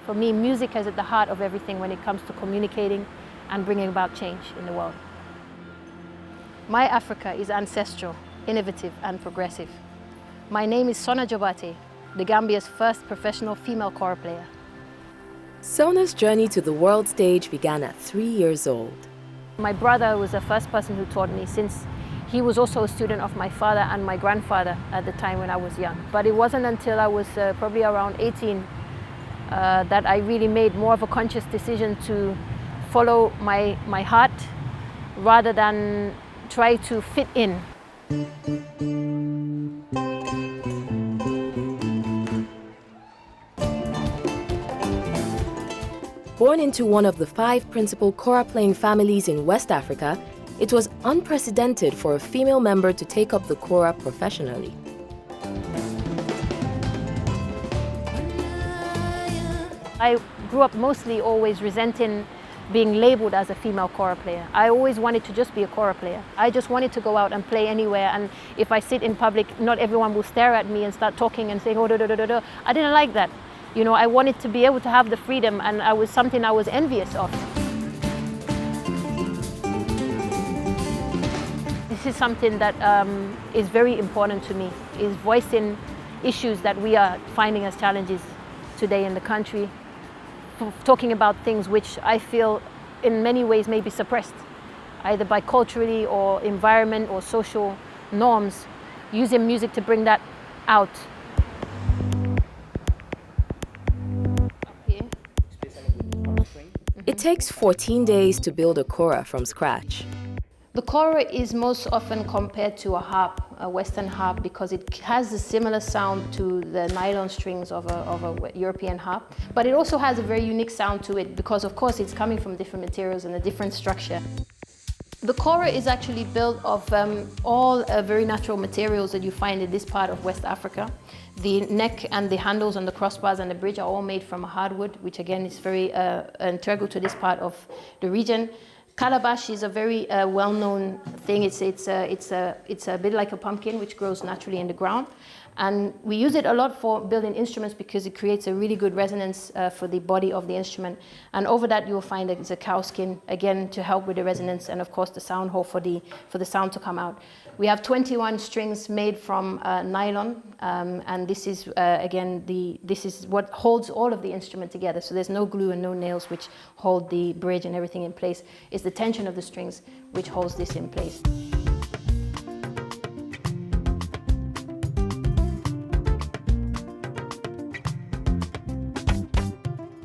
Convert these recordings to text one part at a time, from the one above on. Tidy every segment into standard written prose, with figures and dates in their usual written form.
For me, music is at the heart of everything when it comes to communicating and bringing about change in the world. My Africa is ancestral, innovative and progressive. My name is Sona Jobarteh, the Gambia's first professional female kora player. Sona's journey to the world stage began at 3 years old. My brother was the first person who taught me, since he was also a student of my father and my grandfather at the time when I was young. But it wasn't until I was probably around 18 that I really made more of a conscious decision to follow my heart rather than try to fit in. Born into one of the 5 principal kora-playing families in West Africa, it was unprecedented for a female member to take up the kora professionally. I grew up mostly always resenting being labeled as a female kora player. I always wanted to just be a kora player. I just wanted to go out and play anywhere, and if I sit in public, not everyone will stare at me and start talking and saying, oh, da, da, da, da, da. I didn't like that. You know, I wanted to be able to have the freedom, and I was something I was envious of. This is something that is very important to me, is voicing issues that we are finding as challenges today in the country, talking about things which I feel in many ways may be suppressed, either by culturally or environment or social norms, using music to bring that out. It takes 14 days to build a kora from scratch. The kora is most often compared to a harp, a Western harp, because it has a similar sound to the nylon strings of a European harp. But it also has a very unique sound to it because, of course, it's coming from different materials and a different structure. The kora is actually built of all very natural materials that you find in this part of West Africa. The neck and the handles and the crossbars and the bridge are all made from a hardwood, which again is very integral to this part of the region. Calabash is a very well-known thing. It's a bit like a pumpkin, which grows naturally in the ground. And we use it a lot for building instruments because it creates a really good resonance for the body of the instrument. And over that you'll find that it's a cow skin, again, to help with the resonance and of course the sound hole for the sound to come out. We have 21 strings made from nylon, and this is, again, this is what holds all of the instrument together. So there's no glue and no nails which hold the bridge and everything in place. It's the tension of the strings which holds this in place.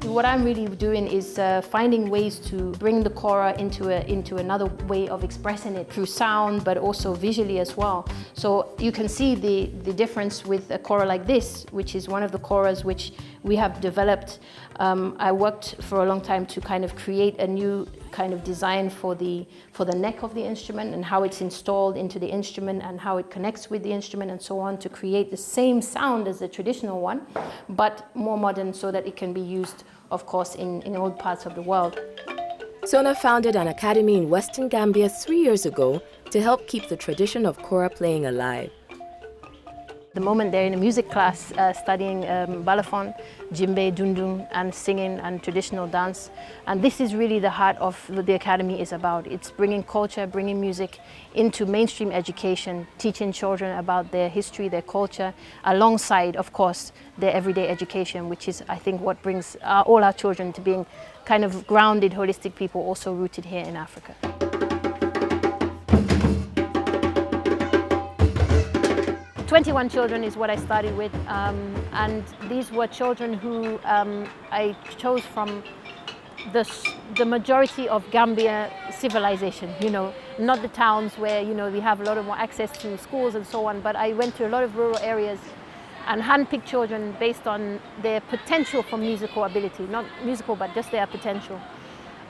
What I'm really doing is finding ways to bring the kora into another way of expressing it through sound, but also visually as well. So you can see the difference with a kora like this, which is one of the koras which we have developed. I worked for a long time to kind of create a new kind of design for the neck of the instrument and how it's installed into the instrument and how it connects with the instrument and so on, to create the same sound as the traditional one, but more modern so that it can be used, of course, in all parts of the world. Sona founded an academy in Western Gambia 3 years ago to help keep the tradition of kora playing alive. The moment they're in a music class studying balafon, djembe, dundung, and singing and traditional dance. And this is really the heart of what the academy is about. It's bringing culture, bringing music into mainstream education, teaching children about their history, their culture, alongside, of course, their everyday education, which is, I think, what brings all our children to being kind of grounded, holistic people, also rooted here in Africa. 21 children is what I started with, and these were children who I chose from the majority of Gambia civilization, you know, not the towns where, you know, we have a lot of more access to schools and so on, but I went to a lot of rural areas and handpicked children based on their potential for musical ability, not musical, but just their potential.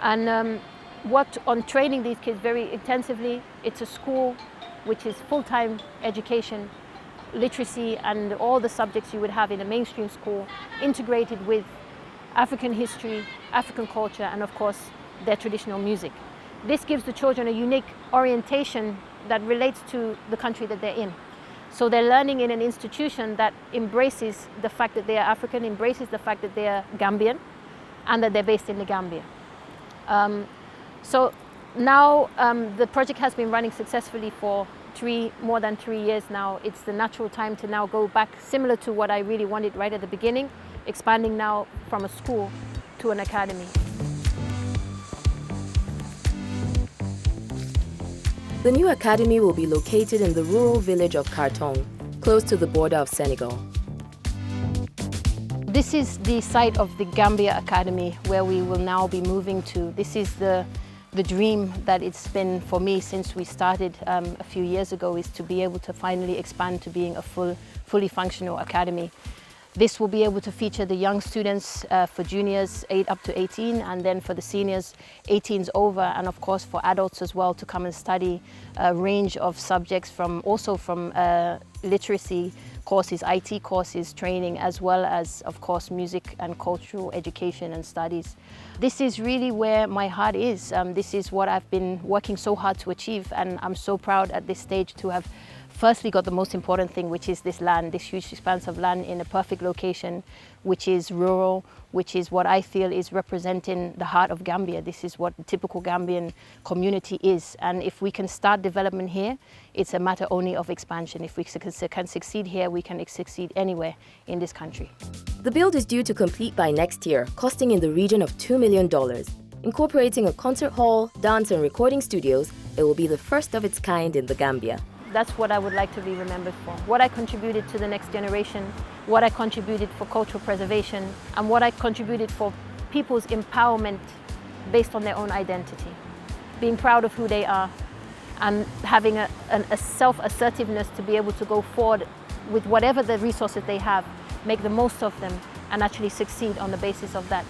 And worked on training these kids very intensively. It's a school which is full-time education, literacy and all the subjects you would have in a mainstream school, integrated with African history, African culture, and of course their traditional music. This gives the children a unique orientation that relates to the country that they're in. So they're learning in an institution that embraces the fact that they are African, embraces the fact that they are Gambian, and that they're based in the Gambia. So now the project has been running successfully for more than 3 years now. It's the natural time to now go back, similar to what I really wanted right at the beginning, expanding now from a school to an academy. The new academy will be located in the rural village of Kartong, close to the border of Senegal. This is the site of the Gambia Academy, where we will now be moving to. This is the dream that it's been for me since we started a few years ago, is to be able to finally expand to being a fully functional academy. This will be able to feature the young students for juniors 8 up to 18, and then for the seniors 18s over, and of course for adults as well to come and study a range of subjects from literacy courses, IT courses, training, as well as of course music and cultural education and studies. This is really where my heart is. This is what I've been working so hard to achieve, and I'm so proud at this stage to have firstly got the most important thing, which is this land, this huge expanse of land in a perfect location, which is rural, which is what I feel is representing the heart of Gambia. This is what the typical Gambian community is. And if we can start development here, it's a matter only of expansion. If we can succeed here, we can succeed anywhere in this country. The build is due to complete by next year, costing in the region of $2 million. Incorporating a concert hall, dance and recording studios, it will be the first of its kind in the Gambia. That's what I would like to be remembered for. What I contributed to the next generation, what I contributed for cultural preservation, and what I contributed for people's empowerment based on their own identity. Being proud of who they are and having a self-assertiveness to be able to go forward with whatever the resources they have, make the most of them, and actually succeed on the basis of that.